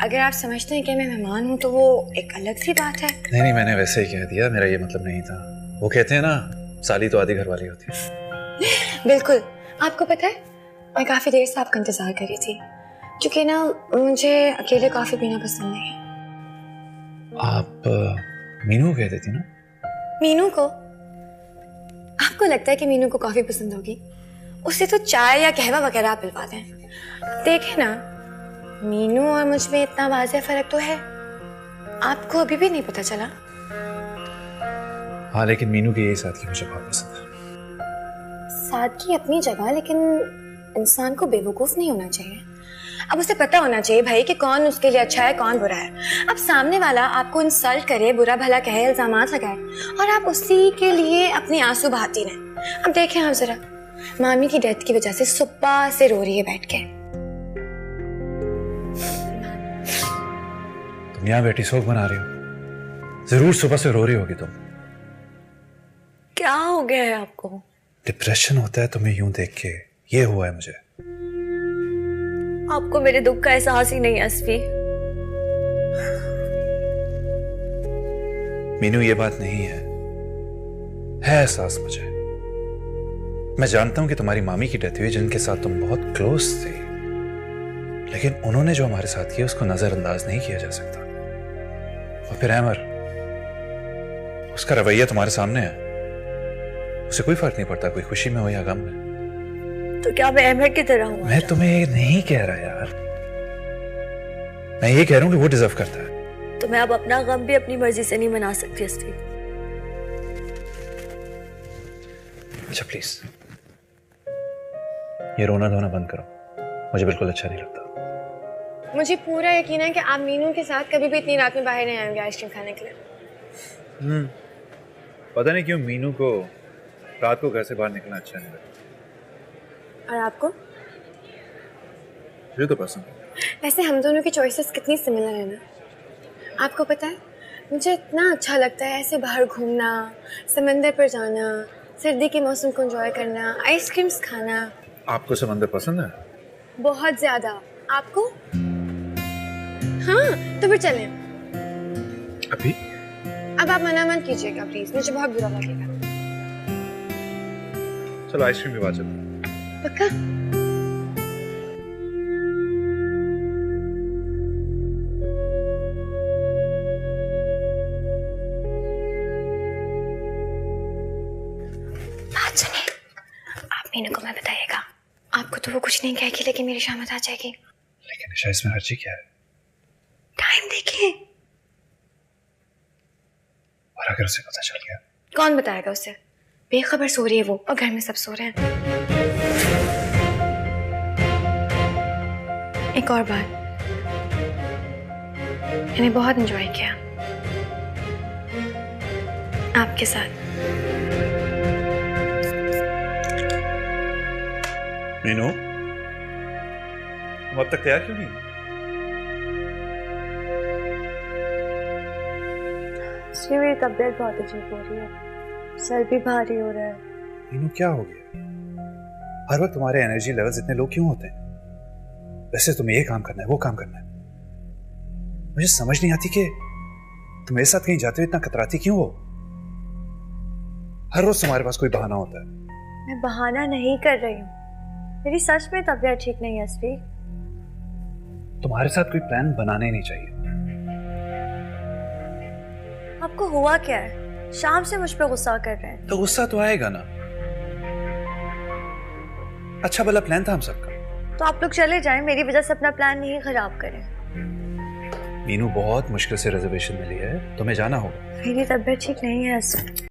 अगर आप समझते हैं कि मैं मेहमान हूँ तो वो एक अलग सी बात है। नहीं, मैंने वैसे ही कह दिया, मेरा ये मतलब नहीं था। वो कहते हैं ना, साली तो आधी घर वाली होती है। बिल्कुल। आपको पता है, मैं काफी देर से आपका इंतजार कर रही थी, क्योंकि ना मुझे अकेले कॉफी पीना पसंद नहीं है। आप मीनू कह देती ना? मीनू को? आपको लगता है कि मीनू को कॉफी पसंद होगी? उसे तो चाय या कहवा वगैरह आप पिलवा दें। देखे ना, मीनू और मुझ में इतना वाज़ेह फर्क तो है, आपको अभी भी नहीं पता चला? हाँ, लेकिन मीनू की यही सादगी मुझे बहुत पसंद है। सादगी अपनी जगह, लेकिन इंसान को बेवकूफ नहीं होना चाहिए। अब उसे पता होना चाहिए भाई कि कौन उसके लिए अच्छा है, कौन बुरा है। अब सामने वाला आपको इंसल्ट करे, बुरा भला कहे, इल्जामात लगाए, और आप उसी के लिए अपनी आंसू बहाती रहें। अब देखें आप जरा, मामी की डेथ की वजह से सुबह से रो रही है बैठ के। तुम यहाँ बैठी शोक बना रही हो, जरूर सुबह से रो रही होगी तुम। क्या हो गया है आपको? डिप्रेशन होता है तुम्हें यूं देख के, ये हुआ है मुझे। आपको मेरे दुख का एहसास ही नहीं है असफी। मीनू, ये बात नहीं है एहसास मुझे। मैं जानता हूं कि तुम्हारी मामी की डेथ हुई, जिनके साथ तुम बहुत क्लोज थे, लेकिन उन्होंने जो हमारे साथ किया उसको नजरअंदाज नहीं किया जा सकता। और फिर अहमर, उसका रवैया तुम्हारे सामने है, उसे कोई फर्क नहीं पड़ता कोई खुशी में हो या गम में। तो क्या मैं अहमर की तरह हूँ? मैं तुम्हें ये नहीं कह रहा यार, मैं ये कह रहा हूं कि वो डिजर्व करता है। तो मैं अब अपना गम भी अपनी मर्जी से नहीं मना सकती असफी। अच्छा प्लीज, ये रोना धोना बंद करो, मुझे बिल्कुल अच्छा नहीं लगता। मुझे पूरा यकीन है कि आप मीनू के साथ कभी भी इतनी रात में बाहर नहीं आएंगे आइसक्रीम खाने के लिए। पता नहीं क्यों मीनू को रात को घर से बाहर निकलना अच्छा नहीं लगता। और आपको? मुझे तो पसंद है। वैसे हम दोनों की चॉइसेस कितनी सिमिलर है ना। आपको पता है, मुझे इतना अच्छा लगता है ऐसे बाहर घूमना, समंदर पर जाना, सर्दी के मौसम को एंजॉय करना, आइसक्रीम्स खाना। आपको समंदर पसंद है? बहुत ज्यादा। आपको? हाँ, तो फिर चलें। अभी? अब आप मना मत कीजिएगा प्लीज, मुझे बहुत बुरा लगेगा। चलो आइसक्रीम के बाद चलो। पक्का? बात सुनिए, आप मीनू को मैं बताइएगा। आपको तो वो कुछ नहीं कहेगी, लेकिन मेरी शामत आ जाएगी। लेकिन निशा, इसमें हर्जी क्या है? टाइम देखिए। और अगर उसे पता चल गया? कौन बताएगा उसे? बेखबर सो रही है वो, और घर में सब सो रहे हैं। एक और बात, मैंने बहुत एंजॉय किया आपके साथ। मीनू, तुम अब तक तैयार क्यों नहीं? मेरी तबीयत बहुत अजीब हो रही है, सर भी भारी हो रहा है। मीनू, क्या हो गया? हर वक्त तुम्हारे एनर्जी लेवल्स इतने लो क्यों होते हैं? वैसे तुम्हें ये काम करना है, वो काम करना है, मुझे समझ नहीं आती कि तुम मेरे साथ कहीं जाते हुए इतना कतराती क्यों हो? हर रोज तुम्हारे पास कोई बहाना होता है। मैं बहाना नहीं कर रही हूँ, मेरी सच में तबीयत ठीक नहीं है असफी। तुम्हारे साथ कोई प्लान बनाना ही नहीं चाहिए। आपको हुआ क्या है? शाम से मुझ पे गुस्सा कर रहे हैं। तो गुस्सा तो आएगा ना, अच्छा भला प्लान था हम सबका। तो आप लोग चले जाएं, मेरी वजह से अपना प्लान नहीं खराब करें। मीनू, बहुत मुश्किल से रिजर्वेशन मिली है, तुम्हें जाना होगा। मेरी तबीयत ठीक नहीं है।